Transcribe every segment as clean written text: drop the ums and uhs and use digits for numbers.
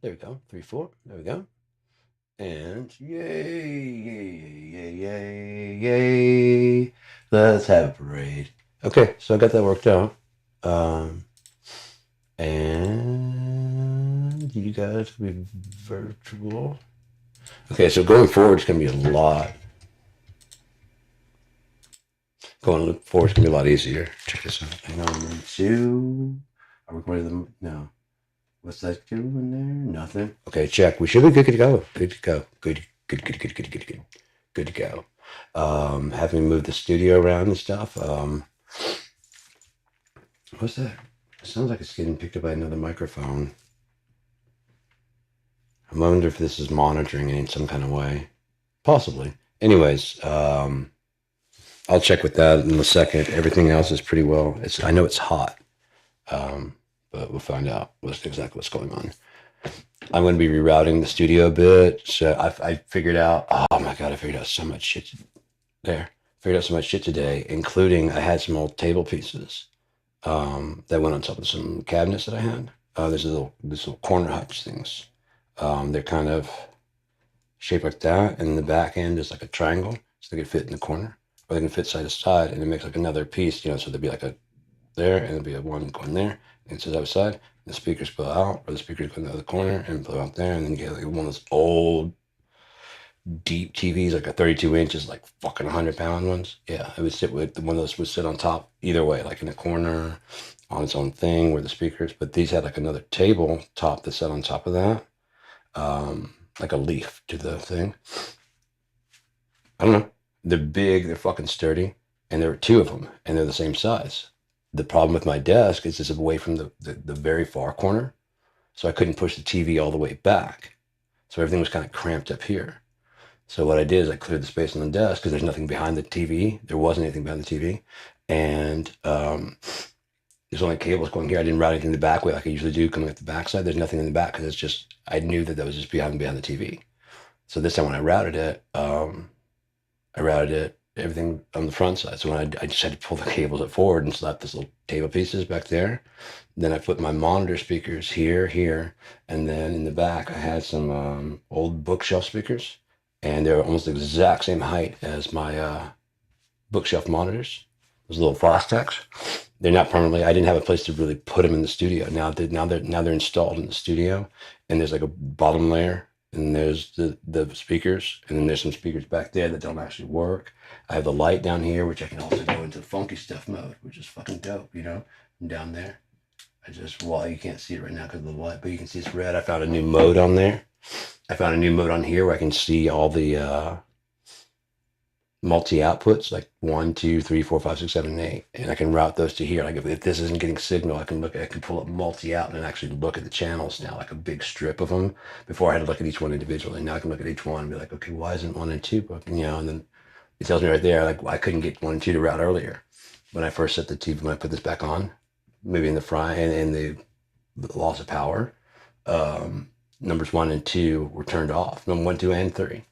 There we go. 3, 4. There we go. And yay, yay, yay, yay, yay. Let's have a parade. Okay, so I got that worked out. And you guys will be virtual. Okay, so going forward, it's going to be a lot. Going forward, it's going to be a lot easier. Check this out. Hang on, 2. Are we going to the. No. What's that doing there? Nothing. Okay, check. We should be good to go. Good to go. Good. Good to go. Having moved the studio around and stuff. What's that? It sounds like it's getting picked up by another microphone. I wonder if this is monitoring it in some kind of way. Possibly. Anyways, I'll check with that in a second. Everything else is pretty well. I know it's hot, but we'll find out exactly what's going on. I'm going to be rerouting the studio a bit. So I figured out. Oh my god, I figured out so much shit. Figured out so much shit today, including I had some old table pieces that went on top of some cabinets that I had. These little corner hutch things. They're kind of shaped like that, and the back end is like a triangle, so they can fit in the corner, or they can fit side to side, and it makes like another piece. So there'd be like a there, and there'd be a one going there, and it's the other side. The speakers blow out, or the speakers go in the other corner and blow out there, and then you get like one of those old deep TVs, like a 32 inches, like fucking 100-pound ones. Yeah, it would sit with one of those would sit on top either way, like in a corner on its own thing where the speakers. But these had like another table top that sat on top of that, like a leaf to the thing. I don't know. They're big. They're fucking sturdy, and there were 2 of them, and they're the same size. The problem with my desk is it's away from the very far corner, so I couldn't push the TV all the way back. So everything was kind of cramped up here. So what I did is I cleared the space on the desk because there's nothing behind the TV. There wasn't anything behind the TV. And there's only cables going here. I didn't route anything in the back way like I usually do coming at the back side. There's nothing in the back because it's just, I knew that was just behind the TV. So this time when I routed it, everything on the front side. So when I just had to pull the cables up forward and slap this little table pieces back there. Then I put my monitor speakers here, and then in the back I had some old bookshelf speakers, and they're almost the exact same height as my bookshelf monitors. Those little Fostex. They're not permanently. I didn't have a place to really put them in the studio. Now they're installed in the studio, and there's like a bottom layer, and there's the speakers, and then there's some speakers back there that don't actually work. I have the light down here, which I can also go into funky stuff mode, which is fucking dope, I'm down there. Well, you can't see it right now because of the light, but you can see it's red. I found a new mode on there. I found a new mode on here where I can see all the multi outputs like 1, 2, 3, 4, 5, 6, 7, 8, and I can route those to here. Like if this isn't getting signal, I can pull up multi out and actually look at the channels now, like a big strip of them. Before I had to look at each one individually. Now I can look at each one and be like, okay, why isn't 1 and 2 broken? And then it tells me right there, like I couldn't get 1 and 2 to route earlier when I first set the TV. When I put this back on, maybe in the fry and the loss of power, numbers 1 and 2 were turned off. Number 1, 2, and 3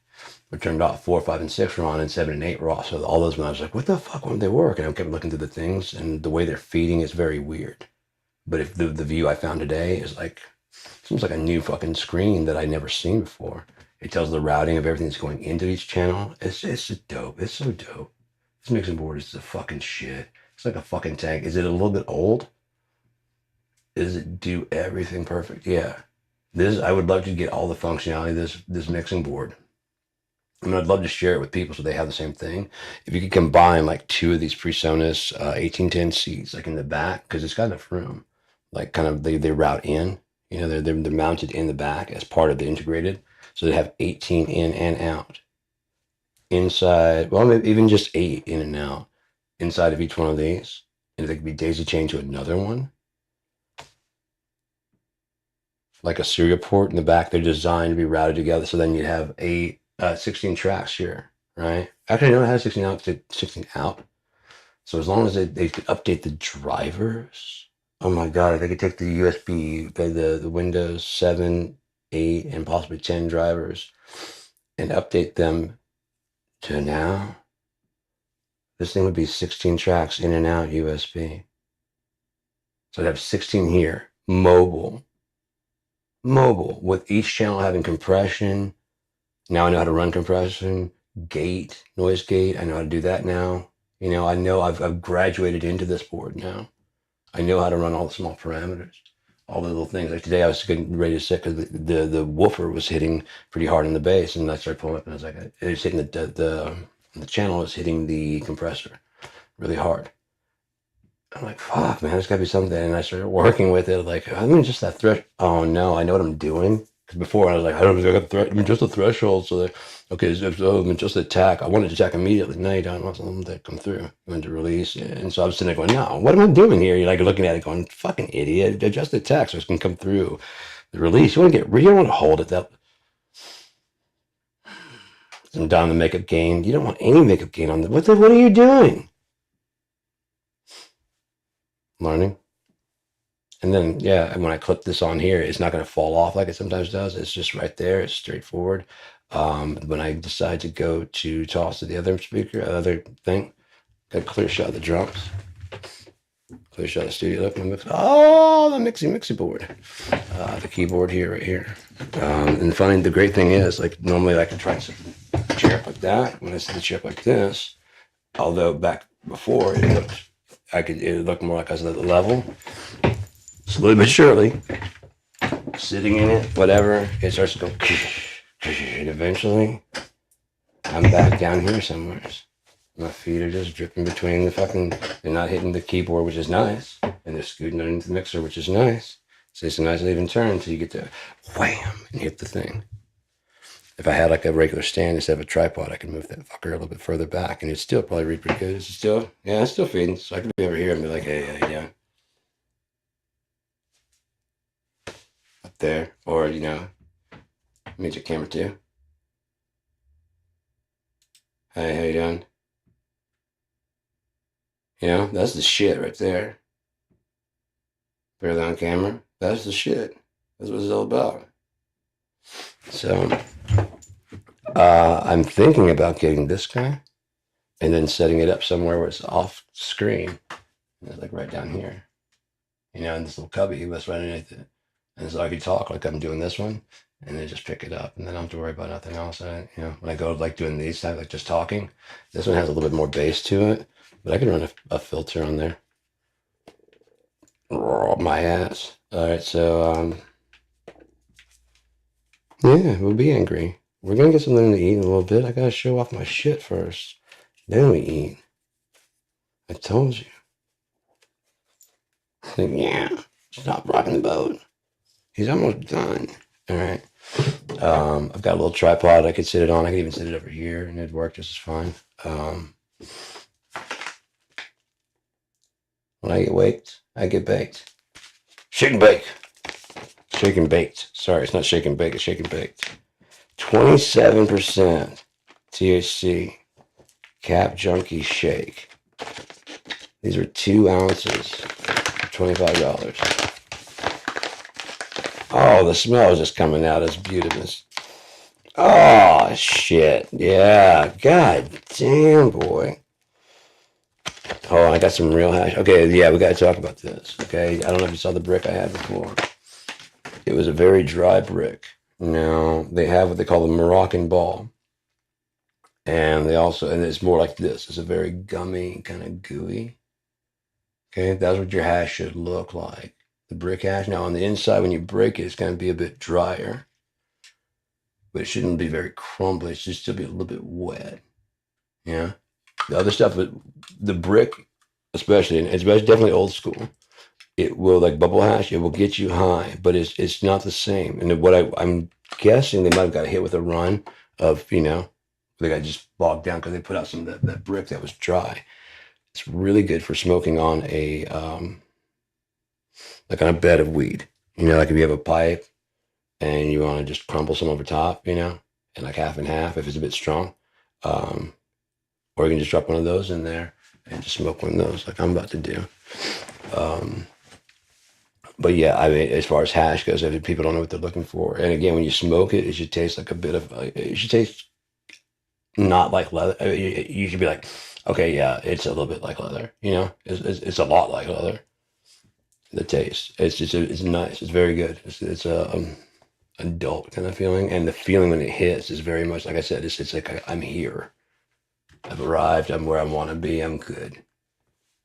were turned off. 4, 5, and 6 were on, and 7 and 8 were off. So all those, when I was like, what the fuck won't they work? And I kept looking through the things, and the way they're feeding is very weird. But if the view I found today is like, seems like a new fucking screen that I never seen before. It tells the routing of everything that's going into each channel. It's dope. It's so dope. This mixing board is the fucking shit. It's like a fucking tank. Is it a little bit old? Does it do everything perfect? Yeah. I would love to get all the functionality of this mixing board. I mean, I'd love to share it with people so they have the same thing. If you could combine like 2 of these PreSonus 1810 seats, like in the back, because it's got enough room, like kind of they route in, they're mounted in the back as part of the integrated. So they have 18 in and out. Inside, well, maybe even just 8 in and out inside of each one of these. And they could be daisy chained to another one. Like a serial port in the back, they're designed to be routed together. So then you'd have 16 tracks here, right? Actually, no, it has 16 out, 16 out. So as long as they could update the drivers, oh my god, if they could take the USB, the Windows 7, 8, and possibly 10 drivers and update them to now, this thing would be 16 tracks in and out USB. So I'd have 16 here, mobile, mobile with each channel having compression. Now I know how to run compression, gate, noise gate. I know how to do that now. I know I've graduated into this board now. I know how to run all the small parameters, all the little things. Like today, I was getting ready to sit because the woofer was hitting pretty hard in the bass, and I started pulling up, and I was like, it was hitting the channel was hitting the compressor really hard. I'm like, fuck, man, there's got to be something. And I started working with it. Like, I mean, just that thresh. Oh no, I know what I'm doing. Because before I was like, I don't know, I mean, just a threshold. So that, okay, so I mean, just attack. I wanted to attack immediately. No, you don't want something to come through. You want to release. And so I was sitting there going, no, what am I doing here? You're like looking at it going, fucking idiot. Adjust the attack so it can come through the release. You don't want to hold it that. I'm down the makeup gain. You don't want any makeup gain on the, what are you doing? Learning. And then, yeah, when I clip this on here, it's not going to fall off like it sometimes does. It's just right there. It's straightforward. When I decide to go to toss to the other speaker, other thing, got a clear shot of the drums, clear shot of the studio. Look, oh, the mixy board, the keyboard here, right here. And funny, the great thing is, like normally I can try to set the chair up like that. When I set the chair up like this, although back before it looked more like I was at the level. Slowly but surely, sitting in it, whatever, it starts to go, and eventually, I'm back down here somewhere. My feet are just dripping between they're not hitting the keyboard, which is nice, and they're scooting underneath the mixer, which is nice. So it's a nice even turn until you get to wham and hit the thing. If I had like a regular stand instead of a tripod, I could move that fucker a little bit further back, and it'd still probably read pretty good. It's still feeding. So I could be over here and be like, hey, yeah. Up there, or magic camera too. Hey, how you doing? That's the shit right there. Barely on camera. That's the shit. That's what it's all about. So, I'm thinking about getting this guy and then setting it up somewhere where it's off screen. It's like right down here. In this little cubby, that's right underneath it. And so I could talk like I'm doing this one and then just pick it up, and then I don't have to worry about nothing else. When I go like doing these type, like just talking, this one has a little bit more bass to it, but I can run a filter on there. Oh, my ass. All right, so yeah, we'll be angry. We're gonna get something to eat in a little bit. I gotta show off my shit first, then we eat. I told you. Like, yeah, stop rocking the boat. He's almost done. All right. I've got a little tripod I could sit it on. I could even sit it over here, and it'd work just as fine. When I get waked, I get baked. Shake and bake. Shake and baked. Sorry, it's not shake and bake. It's shake and baked. 27% THC. Cap Junkie Shake. These are 2 ounces for $25. Oh, the smell is just coming out as beautiful. Oh, shit. Yeah. God damn, boy. Oh, I got some real hash. Okay, yeah, we got to talk about this. Okay, I don't know if you saw the brick I had before. It was a very dry brick. Now, they have what they call the Moroccan ball. And and it's more like this. It's a very gummy, kind of gooey. Okay, that's what your hash should look like. The brick hash. Now on the inside, when you break it, it's going to be a bit drier, but it shouldn't be very crumbly. It should still be a little bit wet. Yeah. The other stuff, the brick, especially, and it's definitely old school. It will, like bubble hash. It will get you high, but it's not the same. And what I'm guessing, they might have got hit with a run of they got just bogged down because they put out some of that brick that was dry. It's really good for smoking on like on a bed of weed. Like if you have a pipe and you want to just crumble some over top, and like half and half if it's a bit strong. Or you can just drop one of those in there and just smoke one of those like I'm about to do. But yeah, I mean, as far as hash goes, if people don't know what they're looking for. And again, when you smoke it, it should taste like a bit of, it should taste not like leather. I mean, you should be like, okay, yeah, it's a little bit like leather, it's a lot like leather. The taste, it's nice. It's very good. adult kind of feeling. And the feeling when it hits is very much, like I said, it's like I'm here. I've arrived. I'm where I want to be. I'm good.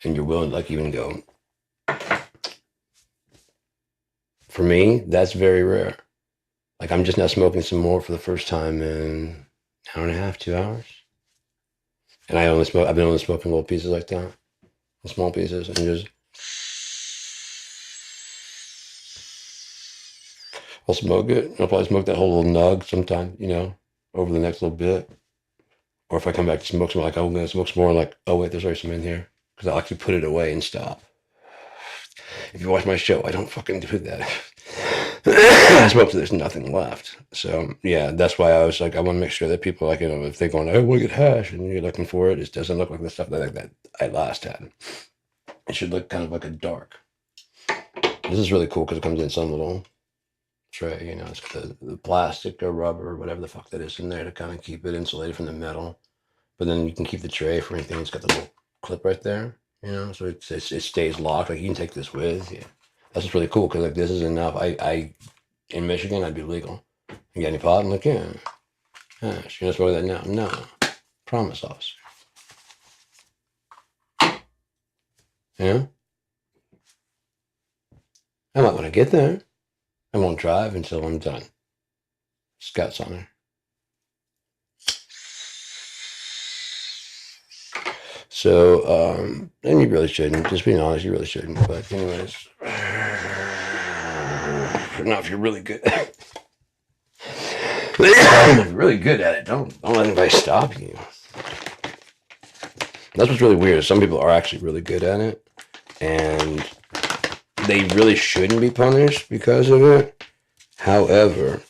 And you're willing to like even go. For me, that's very rare. Like I'm just now smoking some more for the first time in an hour and a half, 2 hours. And I've been only smoking little pieces like that, small pieces, and just I'll smoke it. I'll probably smoke that whole little nug sometime, over the next little bit. Or if I come back to smoke some, like, oh, I'm going to smoke some more, like, oh, wait, there's already some in here. Because I'll actually put it away and stop. If you watch my show, I don't fucking do that. I smoke till there's nothing left. So, yeah, that's why I was like, I want to make sure that people, like, if they're going, oh, we'll get hash, and you're looking for it, it doesn't look like the stuff that I last had. It should look kind of like a dark. This is really cool because it comes in some little tray, it's got the plastic or rubber or whatever the fuck that is in there to kind of keep it insulated from the metal. But then you can keep the tray for anything. It's got the little clip right there, so it stays locked. Like you can take this with you. That's just really cool because like this is enough. I in Michigan I'd be legal. You got any pot? I'm like, yeah. Gosh, you're not smoking that now? No. Promise, officer. Yeah. I might want to get there. I won't drive until I'm done. Scott's on there. So, and you really shouldn't. Just being honest, you really shouldn't. But anyways, not if you're really good. If you're really good at it, don't let anybody stop you. That's what's really weird. Some people are actually really good at it, and they really shouldn't be punished because of it. However,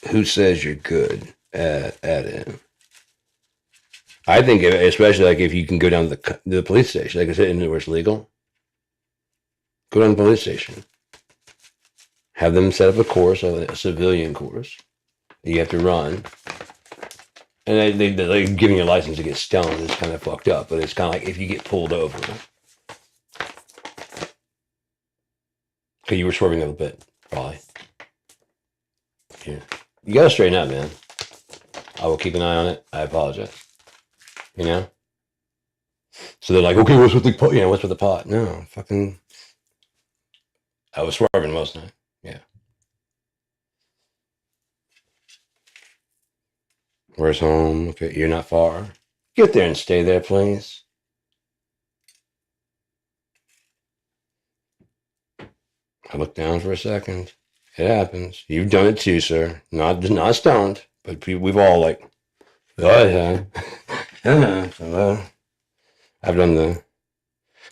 who says you're good at it? I think, especially like if you can go down to the police station, like I said, where it's legal, go down to the police station. Have them set up a course, a civilian course that you have to run. And they're giving you a license to get stoned is kind of fucked up, but it's kind of like if you get pulled over. Because you were swerving a little bit, probably. Yeah. You gotta straighten up, man. I will keep an eye on it. I apologize. So they're like, okay, what's with the pot? What's with the pot? No, fucking. I was swerving most of the night. Yeah. Where's home? Okay, you're not far. Get there and stay there, please. I looked down for a second. It happens. You've done it too, sir. Not stoned, but we've all like, oh yeah. I've done the.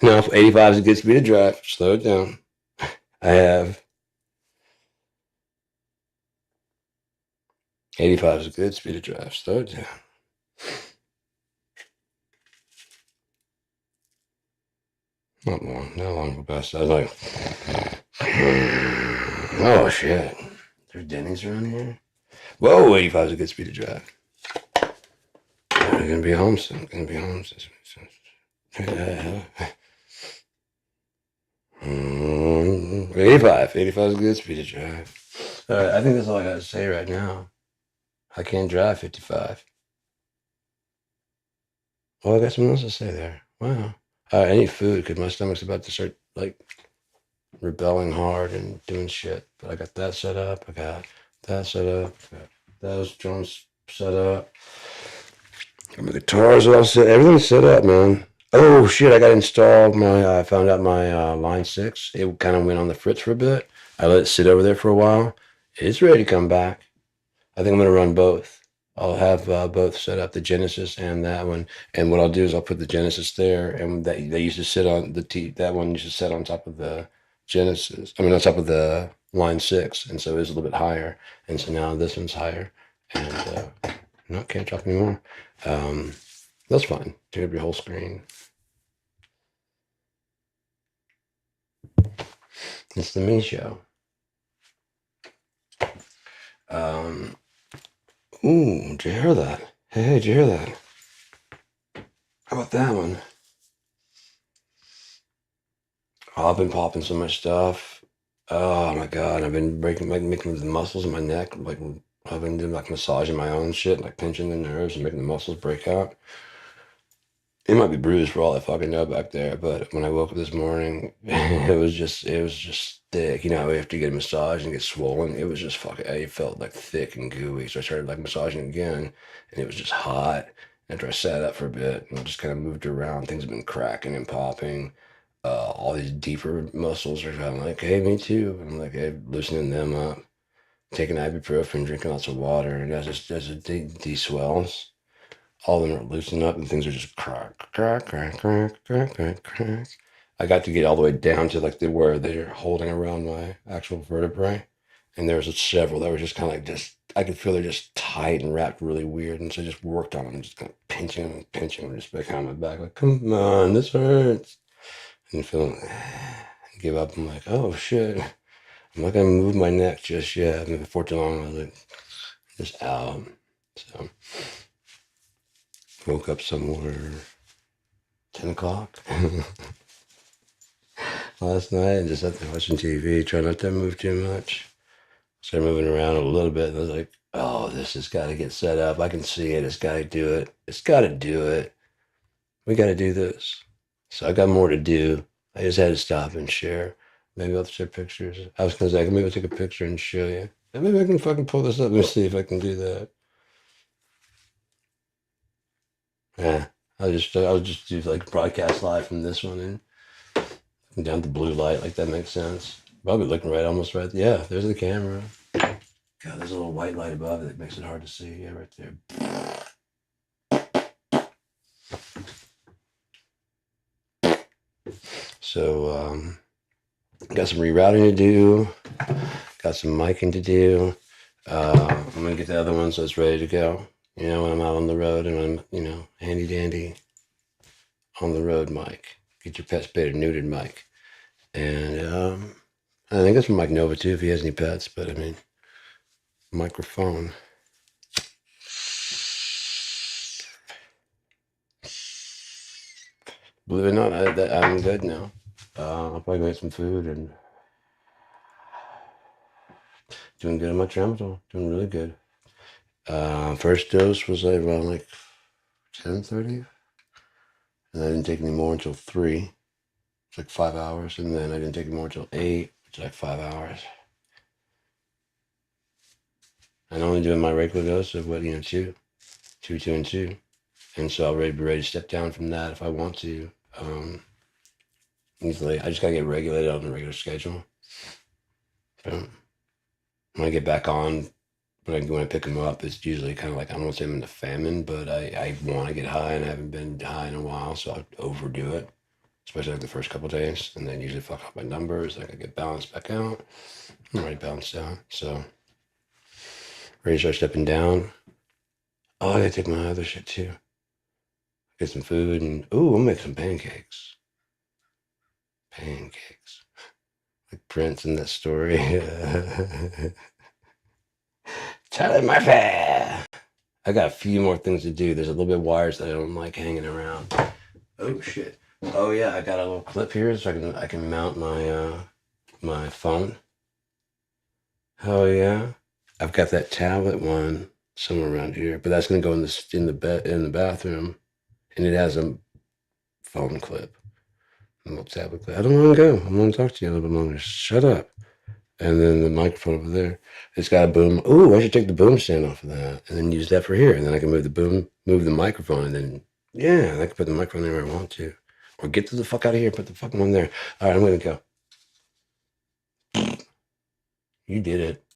No, 85 is a good speed to drive. Slow it down. I have. 85 is a good speed to drive. Slow it down. Not long for best. I was like, oh shit. There's Denny's around here. Whoa, 85 is a good speed to drive. I'm gonna be home soon. 85 is a good speed to drive. All right, I think that's all I gotta say right now. I can't drive 55. Well, I got something else to say there. Wow. I need food because my stomach's about to start like rebelling hard and doing shit. But I got that set up. I got that set up. I got those drums set up. My guitars all set. Everything's set up, man. Oh shit! I got installed. I found out my line 6. It kind of went on the fritz for a bit. I let it sit over there for a while. It's ready to come back. I think I'm gonna run both. I'll have both set up, the Genesis and that one. And what I'll do is I'll put the Genesis there, and that they used to sit on that one used to sit on top of the Genesis. I mean, on top of the line 6, and so it was a little bit higher. And so now this one's higher, and no, can't drop anymore. That's fine. Turn up your whole screen. It's the me show. Ooh, did you hear that? Hey, did you hear that? How about that one? Oh, I've been popping so much stuff. Oh my God, I've been breaking, like making the muscles in my neck, like I've been doing like massaging my own shit, like pinching the nerves and making the muscles break out. It might be bruised for all I fucking know back there, but when I woke up this morning, it was just thick. You know how after you get a massage and get swollen, it was just fucking, it felt like thick and gooey. So I started like massaging again, and it was just hot. After I sat up for a bit and just kind of moved around, things have been cracking and popping. All these deeper muscles are kind of like, hey, me too. I'm like, hey, loosening them up, taking ibuprofen, drinking lots of water, and as it de-swells, all of them are loosening up and things are just crack, crack, crack, crack, crack, crack, crack. I got to get all the way down to like where they're holding around my actual vertebrae. And there was several that were just kind of like just, I could feel they're just tight and wrapped really weird. And so I just worked on them, just kind of pinching them and pinching them, just behind my back, like, come on, this hurts. And feeling, give up. I'm like, oh shit. I'm not gonna move my neck just yet. Maybe for too long, I was like, just out. So woke up somewhere 10 o'clock last night and just sat there watching TV, trying not to move too much. Started moving around a little bit and I was like, oh, this has got to get set up. I can see it. It's got to do it. It's got to do it. We got to do this. So I got more to do. I just had to stop and share. Maybe I'll share pictures. I was going to say, maybe I'll take a picture and show you. And maybe I can fucking pull this up and see if I can do that. Yeah. I'll just do like broadcast live from this one and down the blue light, like that makes sense. Probably looking right, almost right. Yeah, there's the camera. God, there's a little white light above it that makes it hard to see. Yeah, right there. So, got some rerouting to do. Got some miking to do. I'm gonna get the other one so it's ready to go. You know, when I'm out on the road and I'm, handy dandy on the road mic. Get your pet spayed or neutered mic. And I think that's from Mike Nova too, if he has any pets. But I mean, microphone. Believe it or not, I'm good now. I'll probably make some food and doing good on my tramadol. Doing really good. First dose was like around like 10:30, and I didn't take any more until 3. It's like 5 hours, and then I didn't take any more until 8. It's like 5 hours. I'm only doing my regular dose of what, 2, and 2. And so I'll be ready to step down from that if I want to. Easily. I just gotta get regulated on a regular schedule. So when I get back on, when I pick them up, it's usually kind of like, I don't want to say I'm in the famine, but I want to get high and I haven't been high in a while, so I overdo it, especially like the first couple of days, and then usually fuck up my numbers. Like I get balanced back out. I'm already balanced out, so ready to start stepping down. Oh, I gotta take my other shit too. Get some food and I'll make some pancakes. Pancakes. Like Prince in that story. Charlie Murphy. I got a few more things to do. There's a little bit of wires that I don't like hanging around. Oh shit. Oh yeah, I got a little clip here so I can mount my phone. Oh yeah. I've got that tablet one somewhere around here, but that's gonna go in the bathroom, and it has a phone clip, a little tablet clip. I don't want to go. I want to talk to you a little bit longer. Shut up. And then the microphone over there, it's got a boom. I should take the boom stand off of that and then use that for here. And then I can move the microphone, and then I can put the microphone there where I want to, or get the fuck out of here. Put the fucking one there. All right, I'm gonna go. You did it.